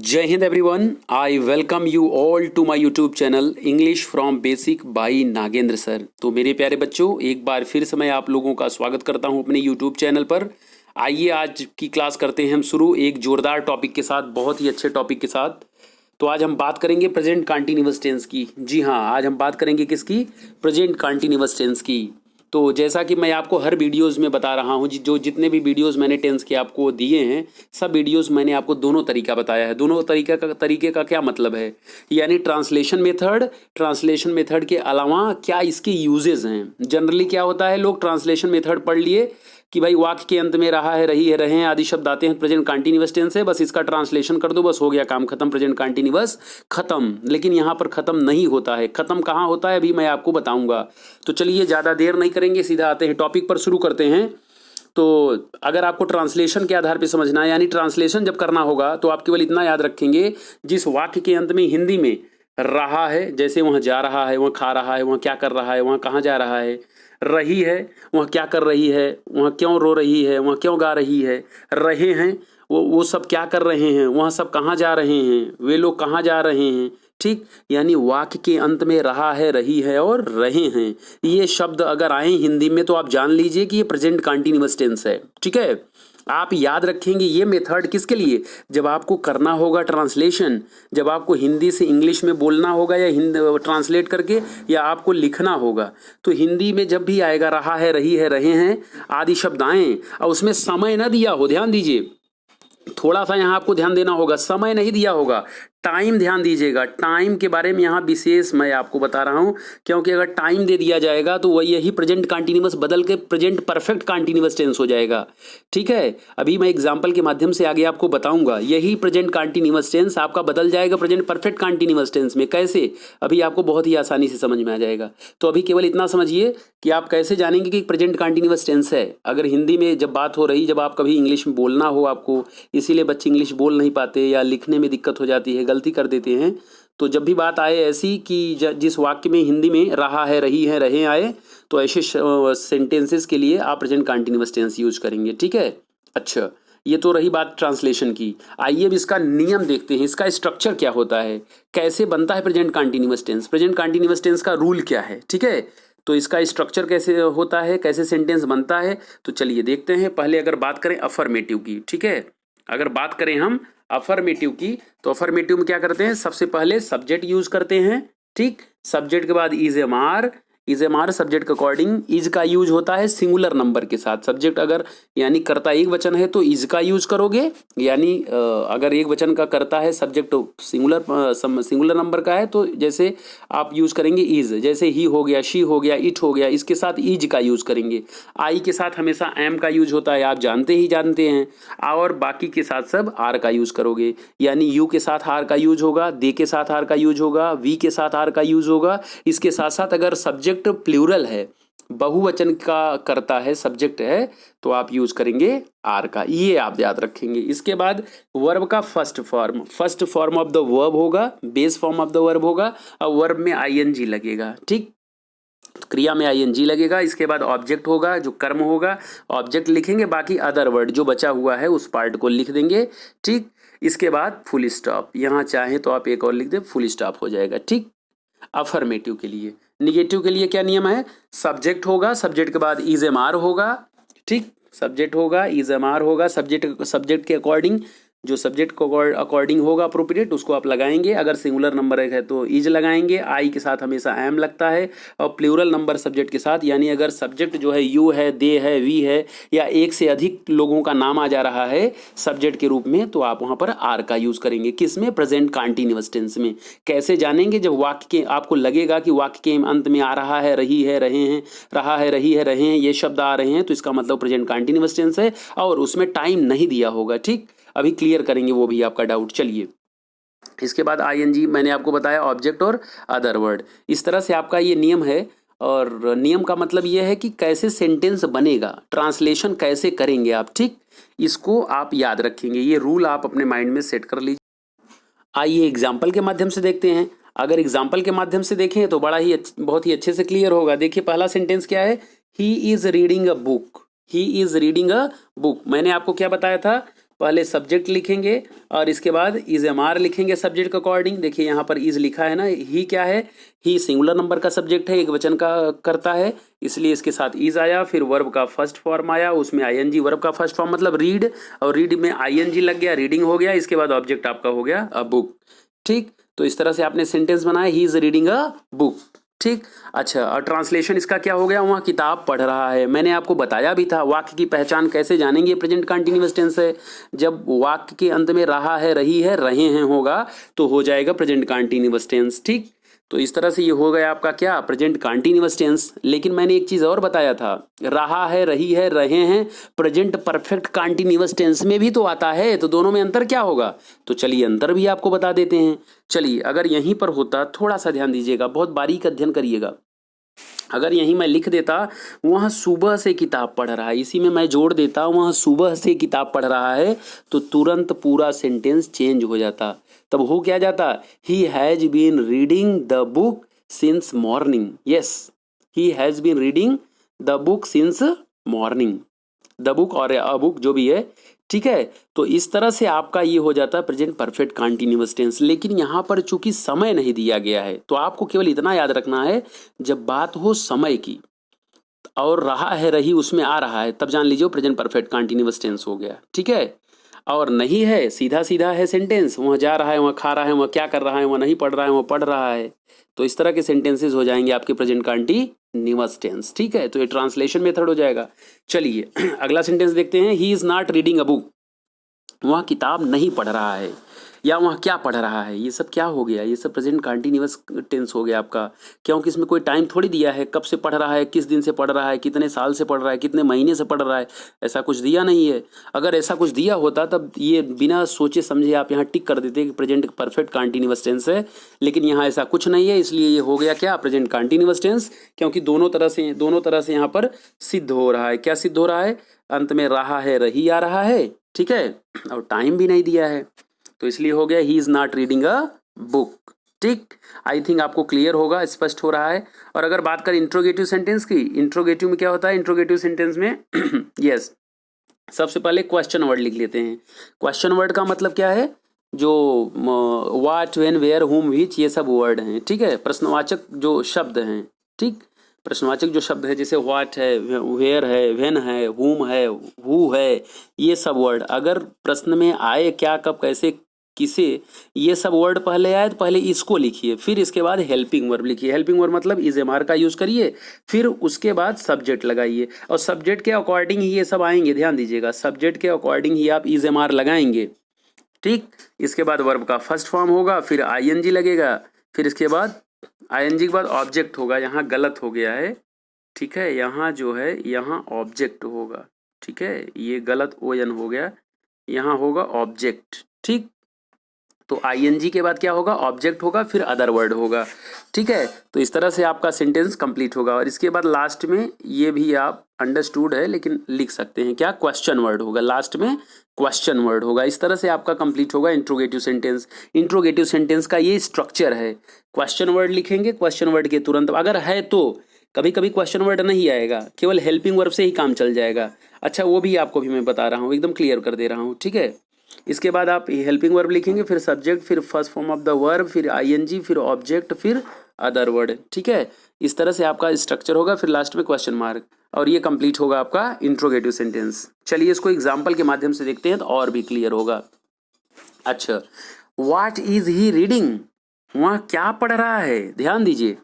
जय हिंद everyone, I welcome you all to my YouTube channel English from basic by Nagendra sir. तो मेरे प्यारे बच्चों, एक बार फिर से मैं आप लोगों का स्वागत करता हूं अपने यूट्यूब चैनल पर। आइए आज की क्लास करते हैं हम शुरू एक जोरदार टॉपिक के साथ, बहुत ही अच्छे टॉपिक के साथ। तो आज हम बात करेंगे प्रेजेंट कंटीन्यूअस टेंस की। जी हाँ, आज हम बात करेंगे किसकी? प्रेजेंट कंटीन्यूअस टेंस की। तो जैसा कि मैं आपको हर वीडियोस में बता रहा हूँ, जो जितने भी वीडियोस मैंने टेंस के आपको दिए हैं, सब वीडियोस मैंने आपको दोनों तरीका बताया है। दोनों तरीके का क्या मतलब है? यानी ट्रांसलेशन मेथड के अलावा क्या इसके यूजेस हैं। जनरली क्या होता है, लोग ट्रांसलेशन मेथड पढ़ लिए कि भाई वाक्य के अंत में रहा है, रही है, रहे हैं आदि शब्द आते हैं, प्रेजेंट कंटीन्यूअस टेंस है, बस इसका ट्रांसलेशन कर दो, बस हो गया काम खत्म, प्रेजेंट कंटीन्यूअस खत्म। लेकिन यहाँ पर खत्म नहीं होता है। खत्म कहाँ होता है अभी मैं आपको बताऊंगा। तो चलिए ज़्यादा देर नहीं करेंगे, सीधा आते हैं टॉपिक पर, शुरू करते हैं। तो अगर आपको ट्रांसलेशन के आधार पर समझना है, यानी ट्रांसलेशन जब करना होगा, तो आप केवल इतना याद रखेंगे, जिस वाक्य के अंत में हिंदी में रहा है, जैसे वहाँ जा रहा है, वहाँ खा रहा है, वहाँ क्या कर रहा है, वहाँ कहाँ जा रहा है, रही है, वहाँ क्या कर रही है, वहाँ क्यों रो रही है, वहाँ क्यों गा रही है, रहे हैं, वो सब क्या कर रहे हैं, वहाँ सब कहाँ जा रहे हैं, वे लोग कहाँ जा रहे हैं। ठीक, यानी वाक्य के अंत में रहा है, रही है और रहे हैं, ये शब्द अगर आए हिंदी में तो आप जान लीजिए कि ये प्रेजेंट कंटीन्यूअस टेंस है। ठीक है, आप याद रखेंगे ये मेथड किसके लिए? जब आपको करना होगा ट्रांसलेशन, जब आपको हिंदी से इंग्लिश में बोलना होगा, या हिंदी ट्रांसलेट करके, या आपको लिखना होगा, तो हिंदी में जब भी आएगा रहा है, रही है, रहे हैं आदि शब्द आए और उसमें समय न दिया हो, ध्यान दीजिए, थोड़ा सा यहाँ आपको ध्यान देना होगा, समय नहीं दिया होगा, टाइम ध्यान दीजिएगा। टाइम के बारे में यहाँ विशेष मैं आपको बता रहा हूँ, क्योंकि अगर टाइम दे दिया जाएगा तो वह यही प्रेजेंट कंटीन्यूअस बदल के प्रेजेंट परफेक्ट कंटीन्यूअस टेंस हो जाएगा। ठीक है, अभी मैं एग्जांपल के माध्यम से आगे आपको बताऊंगा। यही प्रेजेंट कंटीन्यूअस टेंस आपका बदल जाएगा प्रेजेंट परफेक्ट कंटीन्यूअस टेंस में। कैसे? अभी आपको बहुत ही आसानी से समझ में आ जाएगा। तो अभी केवल इतना समझिए कि आप कैसे जानेंगे कि प्रेजेंट कंटीन्यूअस टेंस है। अगर हिंदी में जब बात हो रही, जब आप कभी इंग्लिश में बोलना हो आपको, इसीलिए बच्चे इंग्लिश बोल नहीं पाते या लिखने में दिक्कत हो जाती है, गलती कर देते हैं। तो जब भी बात आए ऐसी कि जिस वाक्य में हिंदी में रहा है, रही है, रहे आए, तो ऐसे सेंटेंसेस के लिए आप प्रेजेंट कंटीन्यूअस टेंस यूज करेंगे। ठीक है, अच्छा, ये तो रही बात ट्रांसलेशन की। आइए अब इसका नियम देखते हैं, इसका स्ट्रक्चर क्या होता है, कैसे बनता है present continuous tense, present continuous tense का रूल क्या है। ठीक है, तो इसका स्ट्रक्चर कैसे होता है, कैसे सेंटेंस बनता है, तो चलिए देखते हैं। पहले अगर बात करें अफर्मेटिव की, ठीक है, अगर बात करें हम अफर्मेटिव की, तो अफर्मेटिव में क्या करते हैं, सबसे पहले सब्जेक्ट यूज करते हैं। ठीक, सब्जेक्ट के बाद is am are, is am are subject के अकॉर्डिंग। इज का यूज होता है सिंगुलर नंबर के साथ। सब्जेक्ट अगर यानी कर्ता एक वचन है तो इज का यूज करोगे, यानी अगर एक वचन का कर्ता है, सब्जेक्ट सिंगुलर नंबर का है, तो जैसे आप यूज करेंगे इज, जैसे ही हो गया, शी हो गया, इट हो गया, इसके साथ इज का यूज करेंगे। आई के साथ हमेशा एम का यूज होता है, आप जानते हैं। और बाकी के साथ सब आर का यूज करोगे, यानी यू के साथ आर का यूज होगा, दे के साथ आर का यूज होगा, वी के साथ आर का यूज होगा। इसके साथ साथ अगर सब्जेक्ट प्लूरल है, बहुवचन का करता है, सब्जेक्ट है, तो आप यूज करेंगे आर का, ये आप याद रखेंगे। इसके बाद वर्ब का first form of the verb होगा, base form of the verb होगा, और वर्ब में आईएनजी लगेगा। ठीक, क्रिया में आईएनजी लगेगा। इसके बाद ऑब्जेक्ट होगा, जो कर्म होगा, ऑब्जेक्ट लिखेंगे, बाकी अदर वर्ड जो बचा हुआ है उस पार्ट को लिख देंगे। ठीक, इसके बाद फुल स्टॉप, यहाँ चाहे तो आप एक और लिख दें, फुल स्टॉप हो जाएगा। ठीक, अफर्मेटिव के लिए। निगेटिव के लिए क्या नियम है, सब्जेक्ट होगा, सब्जेक्ट के बाद इज एम आर होगा। ठीक, सब्जेक्ट होगा, इज एम आर होगा, सब्जेक्ट के अकॉर्डिंग, जो सब्जेक्ट को अकॉर्डिंग होगा अप्रोप्रिएट, उसको आप लगाएंगे। अगर सिंगुलर नंबर है तो इज लगाएंगे, आई के साथ हमेशा एम लगता है, और प्लूरल नंबर सब्जेक्ट के साथ, यानी अगर सब्जेक्ट जो है यू है, दे है, वी है, या एक से अधिक लोगों का नाम आ जा रहा है सब्जेक्ट के रूप में, तो आप वहां पर आर का यूज करेंगे। किसमें? प्रेजेंट कंटीन्यूअस टेंस में। कैसे जानेंगे? जब वाक्य के आपको लगेगा कि वाक्य के अंत में आ रहा है, रही है, रहे हैं, रहा है, रही है, रहे हैं, ये शब्द आ रहे हैं, तो इसका मतलब प्रेजेंट कंटीन्यूअस टेंस है, और उसमें टाइम नहीं दिया होगा। ठीक, अभी क्लियर करेंगे वो भी आपका डाउट। चलिए, इसके बाद आईएनजी मैंने आपको बताया, ऑब्जेक्ट और अदर वर्ड। इस तरह से आपका ये नियम है, और नियम का मतलब ये है कि कैसे सेंटेंस बनेगा, ट्रांसलेशन कैसे करेंगे आप। ठीक, इसको आप याद रखेंगे, ये रूल आप अपने माइंड में सेट कर लीजिए। आइए एग्जाम्पल के माध्यम से देखते हैं। अगर एग्जाम्पल के माध्यम से देखें तो बहुत ही अच्छे से क्लियर होगा। देखिए, पहला सेंटेंस क्या है, he is reading a book. He is reading a book. मैंने आपको क्या बताया था, पहले सब्जेक्ट लिखेंगे और इसके बाद इज एम आर लिखेंगे सब्जेक्ट के अकॉर्डिंग। देखिए यहाँ पर इज लिखा है ना, ही क्या है, ही सिंगुलर नंबर का सब्जेक्ट है, एक वचन का करता है, इसलिए इसके साथ इज आया। फिर वर्ब का फर्स्ट फॉर्म आया, उसमें आईएनजी, वर्ब का फर्स्ट फॉर्म मतलब रीड, और रीड में आईएनजी लग गया, रीडिंग हो गया। इसके बाद ऑब्जेक्ट आपका हो गया अ बुक। ठीक, तो इस तरह से आपने सेंटेंस बनाया, he is reading a book. ठीक, अच्छा, और ट्रांसलेशन इसका क्या हो गया, वहाँ किताब पढ़ रहा है। मैंने आपको बताया भी था वाक्य की पहचान कैसे जानेंगे, प्रेजेंट कंटिन्यूअस टेंस है। जब वाक्य के अंत में रहा है, रही है, रहे हैं होगा तो हो जाएगा प्रेजेंट कंटिन्यूअस टेंस। ठीक, तो इस तरह से ये हो गया आपका क्या, प्रेजेंट कंटिन्यूअस टेंस। लेकिन मैंने एक चीज और बताया था, रहा है, रही है, रहे हैं, प्रेजेंट परफेक्ट कंटिन्यूअस टेंस में भी तो आता है, तो दोनों में अंतर क्या होगा, तो चलिए अंतर भी आपको बता देते हैं। चलिए, अगर यहीं पर होता, थोड़ा सा ध्यान दीजिएगा, बहुत बारीक अध्ययन करिएगा। अगर यहीं मैं लिख देता वहाँ सुबह से किताब पढ़ रहा है, इसी में मैं जोड़ देता वहाँ सुबह से किताब पढ़ रहा है, तो तुरंत पूरा सेंटेंस चेंज हो जाता। तब हो क्या जाता, he has been reading the book since morning. Yes, he has been reading the book since morning, the book और अ बुक जो भी है। ठीक है, तो इस तरह से आपका ये हो जाता है प्रेजेंट परफेक्ट कंटिन्यूअस टेंस। लेकिन यहाँ पर चूंकि समय नहीं दिया गया है, तो आपको केवल इतना याद रखना है, जब बात हो समय की और रहा है, रही उसमें आ रहा है, तब जान लीजिए प्रेजेंट परफेक्ट कंटिन्यूअस टेंस हो गया। ठीक है, और नहीं है, सीधा सीधा है सेंटेंस, वहाँ जा रहा है, वहाँ खा रहा है, वहाँ क्या कर रहा है, वहाँ नहीं पढ़ रहा है, वहाँ पढ़ रहा है, तो इस तरह के सेंटेंसेस हो जाएंगे आपके प्रेजेंट कंटिन्यूअस टेंस। ठीक है, तो ये ट्रांसलेशन मेथड हो जाएगा। चलिए अगला सेंटेंस देखते हैं, he is not reading a book, वहाँ किताब नहीं पढ़ रहा है, या वहाँ क्या पढ़ रहा है, ये सब क्या हो गया, ये सब प्रेजेंट कंटिन्यूअस टेंस हो गया आपका, क्योंकि इसमें कोई टाइम थोड़ी दिया है, कब से पढ़ रहा है, किस दिन से पढ़ रहा है, कितने साल से पढ़ रहा है, कितने महीने से पढ़ रहा है, ऐसा कुछ दिया नहीं है। अगर ऐसा कुछ दिया होता तब ये बिना सोचे समझे आप यहाँ टिक कर देते कि प्रेजेंट परफेक्ट कंटिन्यूअस टेंस है, लेकिन यहाँ ऐसा कुछ नहीं है, इसलिए ये हो गया क्या, प्रेजेंट कंटिन्यूअस टेंस, क्योंकि दोनों तरह से यहाँ पर सिद्ध हो रहा है। क्या सिद्ध हो रहा है, अंत में रहा है, रही आ रहा है, ठीक है, और टाइम भी नहीं दिया है, तो इसलिए हो गया he is not reading a book. ठीक, आई थिंक आपको क्लियर होगा, स्पष्ट हो रहा है। और अगर बात करें इंट्रोगेटिव सेंटेंस की, इंट्रोगेटिव में क्या होता है, इंट्रोगेटिव सेंटेंस में यस सबसे पहले क्वेश्चन वर्ड लिख लेते हैं। क्वेश्चन वर्ड का मतलब क्या है, जो व्हाट, व्हेन, वेयर, हुम, व्हिच, ये सब वर्ड हैं। ठीक है, प्रश्नवाचक जो शब्द हैं, ठीक, प्रश्नवाचक जो शब्द है, जैसे व्हाट है, वेयर है, व्हेन है, हुम है, हु है, ये सब वर्ड अगर प्रश्न में आए, क्या, कब, कैसे, किसे, ये सब वर्ड पहले आए तो पहले इसको लिखिए, फिर इसके बाद हेल्पिंग वर्ब लिखिए। हेल्पिंग वर्ब मतलब इज एम आर का यूज करिए, फिर उसके बाद सब्जेक्ट लगाइए, और सब्जेक्ट के अकॉर्डिंग ही ये सब आएंगे। ध्यान दीजिएगा, सब्जेक्ट के अकॉर्डिंग ही आप इज एम आर लगाएंगे। ठीक, इसके बाद वर्ब का फर्स्ट फॉर्म होगा, फिर आईएनजी लगेगा, फिर इसके बाद आईएनजी के बाद ऑब्जेक्ट होगा। यहाँ गलत हो गया है, ठीक है, यहाँ जो है यहाँ ऑब्जेक्ट होगा, ठीक है, ये गलत ओएन हो गया, यहाँ होगा ऑब्जेक्ट। ठीक, तो आईएनजी के बाद क्या होगा, ऑब्जेक्ट होगा, फिर अदर वर्ड होगा। ठीक है, तो इस तरह से आपका सेंटेंस कंप्लीट होगा। और इसके बाद लास्ट में ये भी आप अंडरस्टूड है लेकिन लिख सकते हैं, क्या, क्वेश्चन वर्ड होगा, लास्ट में क्वेश्चन वर्ड होगा। इस तरह से आपका कंप्लीट होगा इंट्रोगेटिव सेंटेंस। इंट्रोगेटिव सेंटेंस का ये स्ट्रक्चर है, क्वेश्चन वर्ड लिखेंगे, क्वेश्चन वर्ड के तुरंत अगर है तो कभी कभी क्वेश्चन वर्ड नहीं आएगा, केवल हेल्पिंग वर्ब से ही काम चल जाएगा। अच्छा, वो भी आपको भी मैं बता रहा हूँ, एकदम क्लियर कर दे रहा हूँ। ठीक है, इसके बाद आप हेल्पिंग वर्ब लिखेंगे, फिर सब्जेक्ट, फिर first form of the verb, फिर आईएनजी, फिर ऑब्जेक्ट, फिर अदर वर्ड। ठीक है, इस तरह से आपका स्ट्रक्चर होगा, फिर लास्ट में क्वेश्चन मार्क, और ये कंप्लीट होगा आपका इंट्रोगेटिव सेंटेंस। चलिए इसको एग्जाम्पल के माध्यम से देखते हैं तो और भी क्लियर होगा। अच्छा, व्हाट इज ही रीडिंग, वहाँ क्या पढ़ रहा है। ध्यान दीजिए,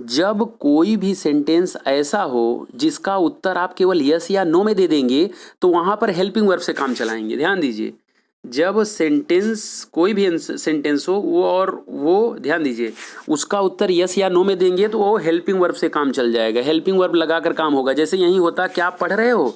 जब कोई भी सेंटेंस ऐसा हो जिसका उत्तर आप केवल यस या नो में दे देंगे, तो वहां पर हेल्पिंग वर्ब से काम चलाएंगे। ध्यान दीजिए, जब सेंटेंस कोई भी सेंटेंस हो वो ध्यान दीजिए, उसका उत्तर यस या नो में देंगे तो वो हेल्पिंग वर्ब से काम चल जाएगा, हेल्पिंग वर्ब लगाकर काम होगा। जैसे यही होता, क्या पढ़ रहे हो,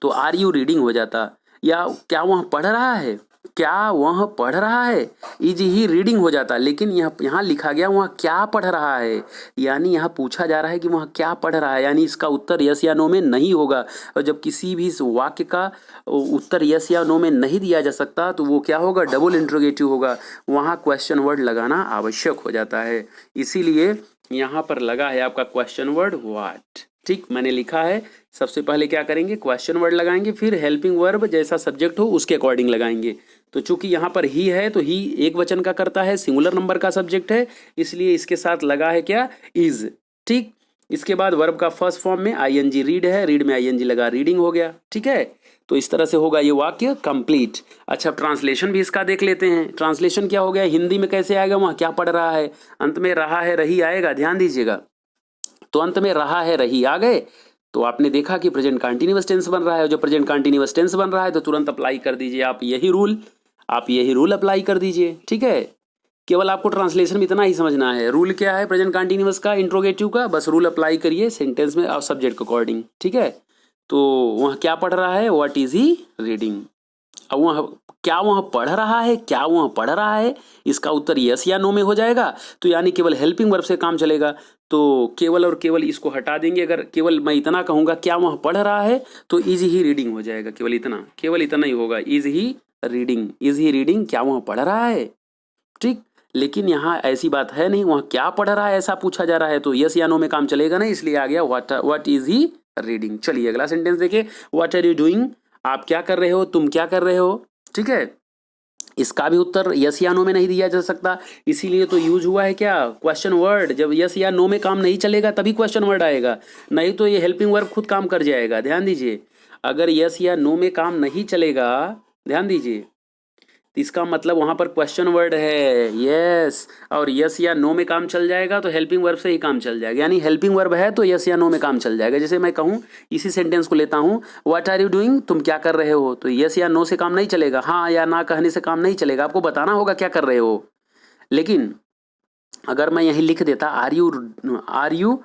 तो आर यू रीडिंग हो जाता, या क्या वहाँ पढ़ रहा है, क्या वह पढ़ रहा है, इज ही रीडिंग हो जाता। लेकिन यहाँ लिखा गया वहाँ क्या पढ़ रहा है, यानी यहाँ पूछा जा रहा है कि वहाँ क्या पढ़ रहा है, यानी इसका उत्तर यस या नो में नहीं होगा। और जब किसी भी वाक्य का उत्तर यस या नो में नहीं दिया जा सकता तो वो क्या होगा, डबल इंट्रोगेटिव होगा, वहाँ क्वेश्चन वर्ड लगाना आवश्यक हो जाता है। इसीलिए यहाँ पर लगा है आपका क्वेश्चन वर्ड व्हाट। ठीक, मैंने लिखा है। सबसे पहले क्या करेंगे, क्वेश्चन वर्ड लगाएंगे, फिर हेल्पिंग वर्ब जैसा सब्जेक्ट हो उसके अकॉर्डिंग लगाएंगे। तो चूंकि यहाँ पर ही है तो ही एक वचन का करता है, सिंगुलर नंबर का सब्जेक्ट है, इसलिए इसके साथ लगा है क्या, इज। ठीक, इसके बाद वर्ब का फर्स्ट फॉर्म में आईएनजी रीड है, रीड में आईएनजी लगा, रीडिंग हो गया। ठीक है, तो इस तरह से होगा ये वाक्य कंप्लीट। अच्छा, ट्रांसलेशन भी इसका देख लेते हैं। ट्रांसलेशन क्या हो गया, हिंदी में कैसे आएगा, वहाँ क्या पढ़ रहा है, अंत में रहा है रही आएगा, ध्यान दीजिएगा। तो अंत में रहा है रही आ गए तो आपने देखा कि प्रेजेंट कंटीन्यूअस टेंस बन रहा है। जो प्रेजेंट कंटीन्यूअस टेंस बन रहा है तो तुरंत अप्लाई कर दीजिए आप यही रूल अप्लाई कर दीजिए। ठीक है, केवल आपको ट्रांसलेशन में इतना ही समझना है। रूल क्या है प्रेजेंट कंटीन्यूअस का, इंट्रोगेटिव का, बस रूल अप्लाई करिए सेंटेंस में और सब्जेक्ट के अकॉर्डिंग। ठीक है, तो वह क्या पढ़ रहा है, व्हाट इज ही रीडिंग। अब वह क्या वह पढ़ रहा है, क्या वह पढ़ रहा है, इसका उत्तर यस या नो में हो जाएगा। तो यानी केवल हेल्पिंग वर्ब से काम चलेगा, तो केवल और केवल इसको हटा देंगे। अगर केवल मैं इतना कहूंगा क्या वह पढ़ रहा है तो इज ही रीडिंग हो जाएगा, केवल इतना ही होगा, इज ही रीडिंग, क्या वह पढ़ रहा है। ठीक, लेकिन यहाँ ऐसी बात है नहीं, वह क्या पढ़ रहा है ऐसा पूछा जा रहा है, तो यस या नो में काम चलेगा नहीं, इसलिए आ गया व्हाट इज ही रीडिंग। चलिए अगला सेंटेंस देखिए, व्हाट आर यू डूइंग, आप क्या कर रहे हो, तुम क्या कर रहे हो। ठीक है, इसका भी उत्तर यस या नो में नहीं दिया जा सकता, इसीलिए तो यूज हुआ है क्या, क्वेश्चन वर्ड। जब यस या नो में काम नहीं चलेगा तभी क्वेश्चन वर्ड आएगा, नहीं तो ये हेल्पिंग वर्ब खुद काम कर जाएगा। ध्यान दीजिए, अगर यस या नो में काम नहीं चलेगा, ध्यान दीजिए, तो इसका मतलब वहां पर क्वेश्चन वर्ड है यस, और यस या नो में काम चल जाएगा तो हेल्पिंग वर्ब से ही काम चल जाएगा। यानी हेल्पिंग वर्ब है तो यस या नो में काम चल जाएगा। जैसे मैं कहूँ, इसी सेंटेंस को लेता हूँ, व्हाट आर यू डूइंग, तुम क्या कर रहे हो, तो यस या नो से काम नहीं चलेगा, हाँ या ना कहने से काम नहीं चलेगा, आपको बताना होगा क्या कर रहे हो। लेकिन अगर मैं यही लिख देता, are you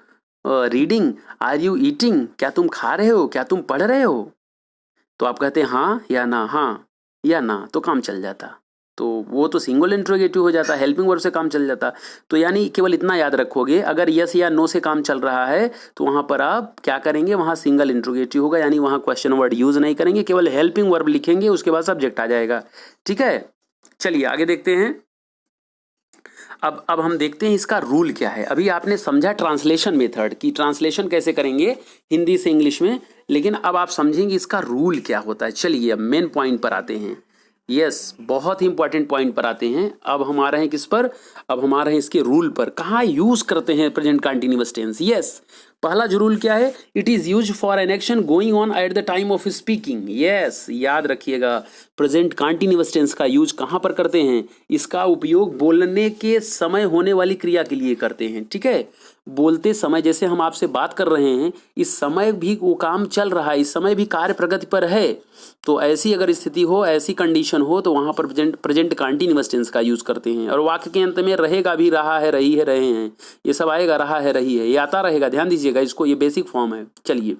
reading, are you eating, क्या तुम खा रहे हो, क्या तुम पढ़ रहे हो, तो आप कहते हैं हाँ या ना, तो काम चल जाता। तो वो तो सिंगल इंट्रोगेटिव हो जाता, हेल्पिंग वर्ब से काम चल जाता। तो यानी केवल इतना याद रखोगे, अगर यस या नो से काम चल रहा है तो वहां पर आप क्या करेंगे, वहां सिंगल इंट्रोगेटिव होगा, यानी वहां क्वेश्चन वर्ड यूज नहीं करेंगे, केवल हेल्पिंग वर्ब लिखेंगे, उसके बाद सब्जेक्ट आ जाएगा। ठीक है, चलिए आगे देखते हैं। अब हम देखते हैं इसका रूल क्या है। अभी आपने समझा ट्रांसलेशन मेथड की ट्रांसलेशन कैसे करेंगे हिंदी से इंग्लिश में, लेकिन अब आप समझेंगे इसका रूल क्या होता है। चलिए अब मेन पॉइंट पर आते हैं। यस, बहुत ही इंपॉर्टेंट पॉइंट पर आते हैं। अब हम आ रहे हैं किस पर, अब हम आ रहे हैं इसके रूल पर, कहाँ यूज करते हैं प्रेजेंट कंटिन्यूअस टेंस। यस, पहला जो रूल क्या है, it is use for an action going on at the time of speaking. Yes, याद रखिएगा, प्रेजेंट कंटिन्यूअस टेंस का यूज कहाँ पर करते हैं, इसका उपयोग बोलने के समय होने वाली क्रिया के लिए करते हैं। ठीक है, बोलते समय, जैसे हम आपसे बात कर रहे हैं, इस समय भी वो काम चल रहा है, इस समय भी कार्य प्रगति पर है, तो ऐसी अगर स्थिति हो, ऐसी कंडीशन हो, तो वहां पर प्रेजेंट कंटिन्यूअस टेंस का यूज करते हैं। और वाक्य के अंत में रहेगा भी, रहा है, रही है, रहे हैं, ये सब आएगा, रहा है, रही है, ये आता रहेगा। ध्यान दीजिएगा इसको, ये बेसिक फॉर्म है। चलिए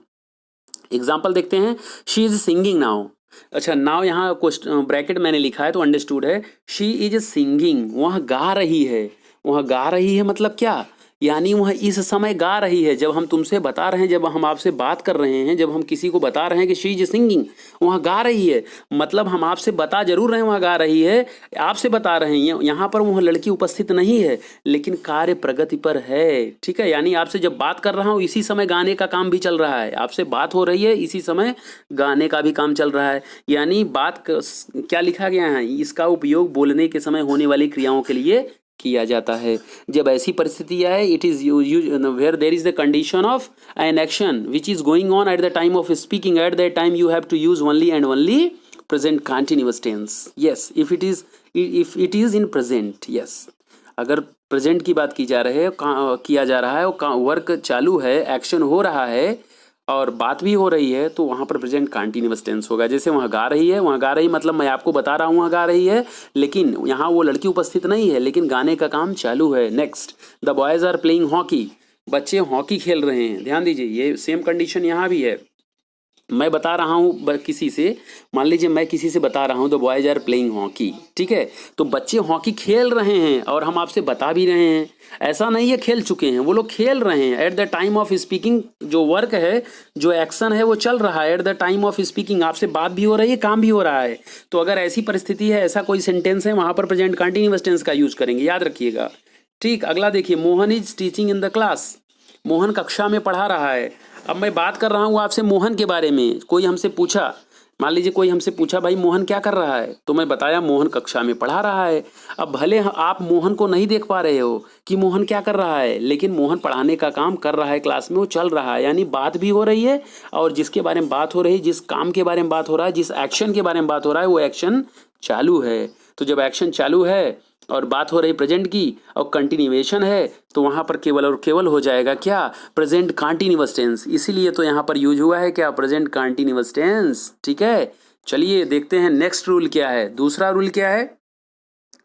एग्जाम्पल देखते हैं। She is singing now. अच्छा, नाउ यहाँ ब्रैकेट मैंने लिखा है तो अंडरस्टूड है। शी इज सिंगिंग, वह गा रही है, वह गा रही है मतलब क्या, यानी वह इस समय गा रही है। जब हम तुमसे बता रहे हैं, जब हम आपसे बात कर रहे हैं, जब हम किसी को बता रहे हैं कि शी इज सिंगिंग, वह गा रही है, मतलब हम आपसे बता जरूर रहे हैं वह गा रही है, आपसे बता रहे हैं, यहाँ पर वह लड़की उपस्थित नहीं है, लेकिन कार्य प्रगति पर है। ठीक है, यानी आपसे जब बात कर रहा हूँ इसी समय गाने का काम भी चल रहा है, आपसे बात हो रही है इसी समय गाने का भी काम चल रहा है। यानी बात क्या लिखा गया है, इसका उपयोग बोलने के समय होने वाली क्रियाओं के लिए किया जाता है। जब ऐसी परिस्थिति आए, it is where there is the condition of an action which is going on at the time of speaking, at that time you have to use only and only present continuous tense. Yes, if it is in present. Yes, अगर present की बात किया जा रहा है, work चालू है, action हो रहा है और बात भी हो रही है, तो वहाँ पर प्रेजेंट कंटिन्यूअस टेंस होगा। जैसे वहाँ गा रही है, वहाँ गा रही मतलब मैं आपको बता रहा हूँ वहाँ गा रही है, लेकिन यहाँ वो लड़की उपस्थित नहीं है, लेकिन गाने का काम चालू है। Next, the boys are playing hockey, बच्चे हॉकी खेल रहे हैं। ध्यान दीजिए, ये सेम कंडीशन यहाँ भी है। मैं बता रहा हूँ किसी से, मान लीजिए मैं किसी से बता रहा हूँ the boys are playing hockey. ठीक है, तो बच्चे हॉकी खेल रहे हैं और हम आपसे बता भी रहे हैं, ऐसा नहीं है खेल चुके हैं, वो लोग खेल रहे हैं। Eight the time of speaking, जो वर्क है, जो एक्शन है, वो चल रहा है। Eight the time of speaking, आपसे बात भी हो रही है, काम भी हो रहा है। तो अगर ऐसी परिस्थिति है, ऐसा कोई सेंटेंस है, वहां पर प्रेजेंट कंटिन्यूअस टेंस का यूज करेंगे, याद रखिएगा। ठीक, अगला देखिए, Mohan is teaching in the class, Mohan कक्षा में पढ़ा रहा है। अब मैं बात कर रहा हूँ आपसे मोहन के बारे में। कोई हमसे पूछा, मान लीजिए कोई हमसे पूछा भाई मोहन क्या कर रहा है, तो मैं बताया मोहन कक्षा में पढ़ा रहा है। अब भले आप मोहन को नहीं देख पा रहे हो कि मोहन क्या कर रहा है, लेकिन मोहन पढ़ाने का काम कर रहा है, क्लास में वो चल रहा है, यानी बात भी हो रही है और जिसके बारे में बात हो रही है, जिस काम के बारे में बात हो रहा है, जिस एक्शन के बारे में बात हो रहा है, वो एक्शन चालू है। तो जब एक्शन चालू है और बात हो रही प्रेजेंट की और कंटिन्यूएशन है, तो वहां पर केवल और केवल हो जाएगा क्या, प्रेजेंट कंटिन्यूअस टेंस। इसीलिए तो यहाँ पर यूज हुआ है क्या, प्रेजेंट कंटिन्यूअस टेंस। ठीक है, चलिए देखते हैं नेक्स्ट रूल क्या है। दूसरा रूल क्या है,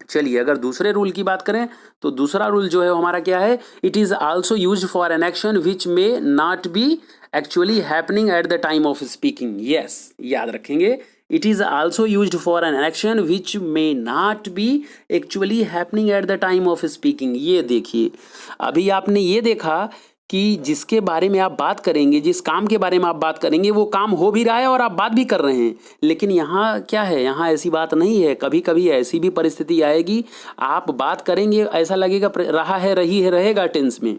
चलिए अगर दूसरे रूल की बात करें तो दूसरा रूल जो है वो हमारा क्या है, it is also used for an action which may not be actually happening at the time of speaking. Yes, याद रखेंगे, it is also used for an action which may not be actually happening at the time of speaking. ये देखिए, अभी आपने ये देखा कि जिसके बारे में आप बात करेंगे, जिस काम के बारे में आप बात करेंगे, वो काम हो भी रहा है और आप बात भी कर रहे हैं। लेकिन यहाँ क्या है, यहाँ ऐसी बात नहीं है। कभी कभी ऐसी भी परिस्थिति आएगी, आप बात करेंगे, ऐसा लगेगा रहा है, रही है, रहेगा टेंस में,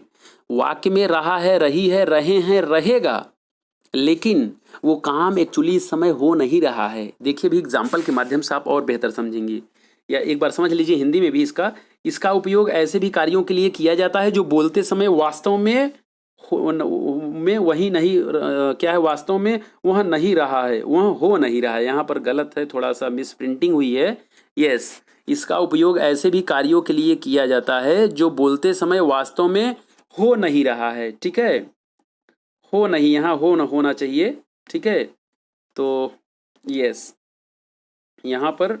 वाक्य में रहा है, रही है, रहे हैं, रहेगा, लेकिन वो काम एक्चुअली इस समय हो नहीं रहा है। देखिए भी एग्जाम्पल के माध्यम से आप और बेहतर समझेंगे, या एक बार समझ लीजिए हिंदी में भी इसका उपयोग ऐसे भी कार्यों के लिए किया जाता है जो बोलते समय वास्तव में वही नहीं क्या है, वास्तव में वह नहीं रहा है, वह हो नहीं रहा है। यहाँ पर गलत है, थोड़ा सा मिस प्रिंटिंग हुई है। यस, इसका उपयोग ऐसे भी कार्यों के लिए किया जाता है जो बोलते समय वास्तव में हो नहीं रहा है। ठीक है, हो नहीं, यहाँ हो न होना चाहिए। ठीक है, तो यस, यहाँ पर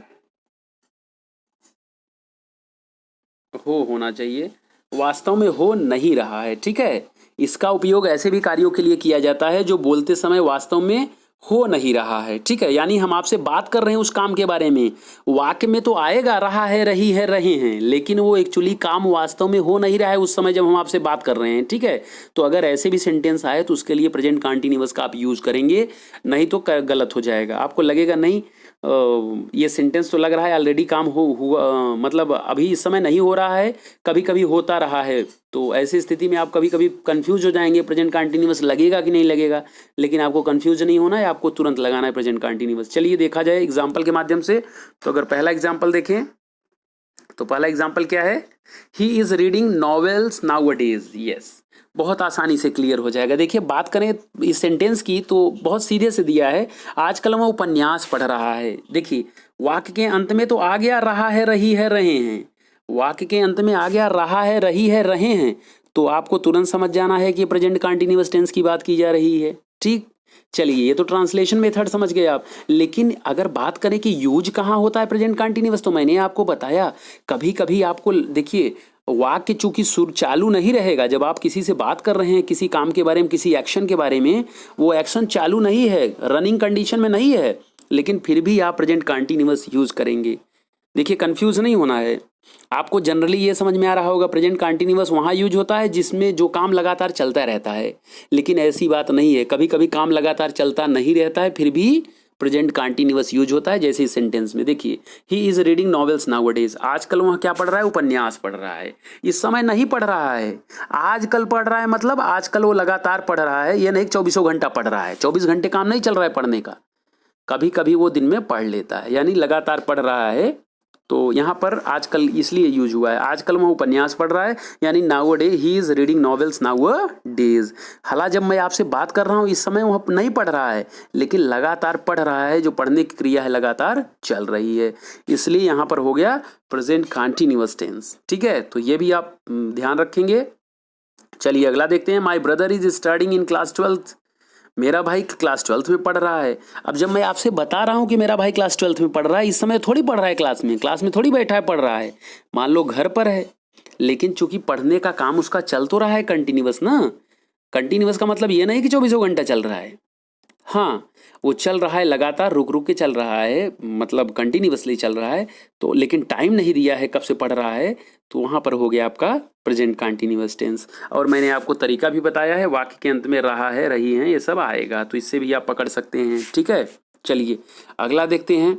हो होना चाहिए, वास्तव में हो नहीं रहा है। ठीक है, इसका उपयोग ऐसे भी कार्यों के लिए किया जाता है जो बोलते समय वास्तव में हो नहीं रहा है। ठीक है, यानी हम आपसे बात कर रहे हैं उस काम के बारे में, वाक्य में तो आएगा रहा है, रही है, रहे हैं, लेकिन वो एक्चुअली काम वास्तव में हो नहीं रहा है उस समय जब हम आपसे बात कर रहे हैं। ठीक है, तो अगर ऐसे भी सेंटेंस आए तो उसके लिए प्रेजेंट कंटीन्यूअस का आप यूज करेंगे, नहीं तो गलत हो जाएगा। आपको लगेगा नहीं ये सेंटेंस तो लग रहा है ऑलरेडी काम हुआ, मतलब अभी इस समय नहीं हो रहा है, कभी कभी होता रहा है, तो ऐसी स्थिति में आप कभी कभी कंफ्यूज हो जाएंगे, प्रेजेंट कंटीन्यूअस लगेगा कि नहीं लगेगा। लेकिन आपको कंफ्यूज नहीं होना है, आपको तुरंत लगाना है प्रेजेंट कंटीन्यूअस। चलिए देखा जाए एग्जाम्पल के माध्यम से। तो अगर पहला एग्जाम्पल देखें तो पहला एग्जाम्पल क्या है, he is reading novels nowadays. Yes, बहुत आसानी से क्लियर हो जाएगा। देखिए बात करें इस सेंटेंस की तो बहुत सीधे से दिया है, आजकल वह उपन्यास पढ़ रहा है। देखिए वाक्य के अंत में तो आ गया रहा है, रही है, रहे हैं, वाक्य के अंत में आ गया रहा है, रही है, रहे हैं, तो आपको तुरंत समझ जाना है कि प्रेजेंट कंटीन्यूअस टेंस की बात की जा रही है। ठीक, चलिए ये तो ट्रांसलेशन मेथड समझ गए आप। लेकिन अगर बात करें कि यूज कहाँ होता है प्रेजेंट कंटीन्यूअस, तो मैंने आपको बताया कभी कभी आपको, देखिए वाक्य चूंकि सुर चालू नहीं रहेगा, जब आप किसी से बात कर रहे हैं किसी काम के बारे में, किसी एक्शन के बारे में, वो एक्शन चालू नहीं है, रनिंग कंडीशन में नहीं है, लेकिन फिर भी आप प्रेजेंट कंटीन्यूअस यूज करेंगे। देखिए कंफ्यूज नहीं होना है, आपको जनरली ये समझ में आ रहा होगा प्रेजेंट कंटीन्यूअस वहाँ यूज होता है जिसमें जो काम लगातार चलता रहता है, लेकिन ऐसी बात नहीं है। कभी कभी काम लगातार चलता नहीं रहता है, फिर भी प्रेजेंट कंटीन्यूअस यूज होता है। जैसे इस सेंटेंस में देखिए, he is reading novels nowadays, आजकल वह क्या पढ़ रहा है, उपन्यास पढ़ रहा है। इस समय नहीं पढ़ रहा है, आजकल पढ़ रहा है, मतलब आजकल वो लगातार पढ़ रहा है, ये नहीं 24 घंटा पढ़ रहा है, 24 घंटे काम नहीं चल रहा है पढ़ने का, कभी कभी वो दिन में पढ़ लेता है, यानी लगातार पढ़ रहा है। तो यहाँ पर आजकल इसलिए यूज हुआ है, आजकल वो उपन्यास पढ़ रहा है, यानी now day he is reading novels now days. हालांकि जब मैं आपसे बात कर रहा हूँ इस समय वो नहीं पढ़ रहा है, लेकिन लगातार पढ़ रहा है, जो पढ़ने की क्रिया है लगातार चल रही है, इसलिए यहाँ पर हो गया प्रेजेंट कंटीन्यूअस टेंस। ठीक है, तो ये भी आप ध्यान रखेंगे। चलिए अगला देखते हैं, my brother is studying in class 12th, मेरा भाई क्लास 12th में पढ़ रहा है। अब जब मैं आपसे बता रहा हूं कि मेरा भाई क्लास 12th में पढ़ रहा है, इस समय थोड़ी पढ़ रहा है क्लास में थोड़ी बैठा है पढ़ रहा है, मान लो घर पर है, लेकिन चूंकि पढ़ने का काम उसका चल तो रहा है कंटिन्यूअस ना। कंटिन्यूअस का मतलब ये नहीं कि 24 घंटा चल रहा है, हाँ वो चल रहा है लगातार, रुक रुक के चल रहा है, मतलब कंटिन्यूअसली चल रहा है, तो लेकिन टाइम नहीं दिया है कब से पढ़ रहा है, तो वहाँ पर हो गया आपका प्रेजेंट कंटिन्यूअस टेंस। और मैंने आपको तरीका भी बताया है, वाक्य के अंत में रहा है, रही है, ये सब आएगा, तो इससे भी आप पकड़ सकते हैं। ठीक है, चलिए अगला देखते हैं।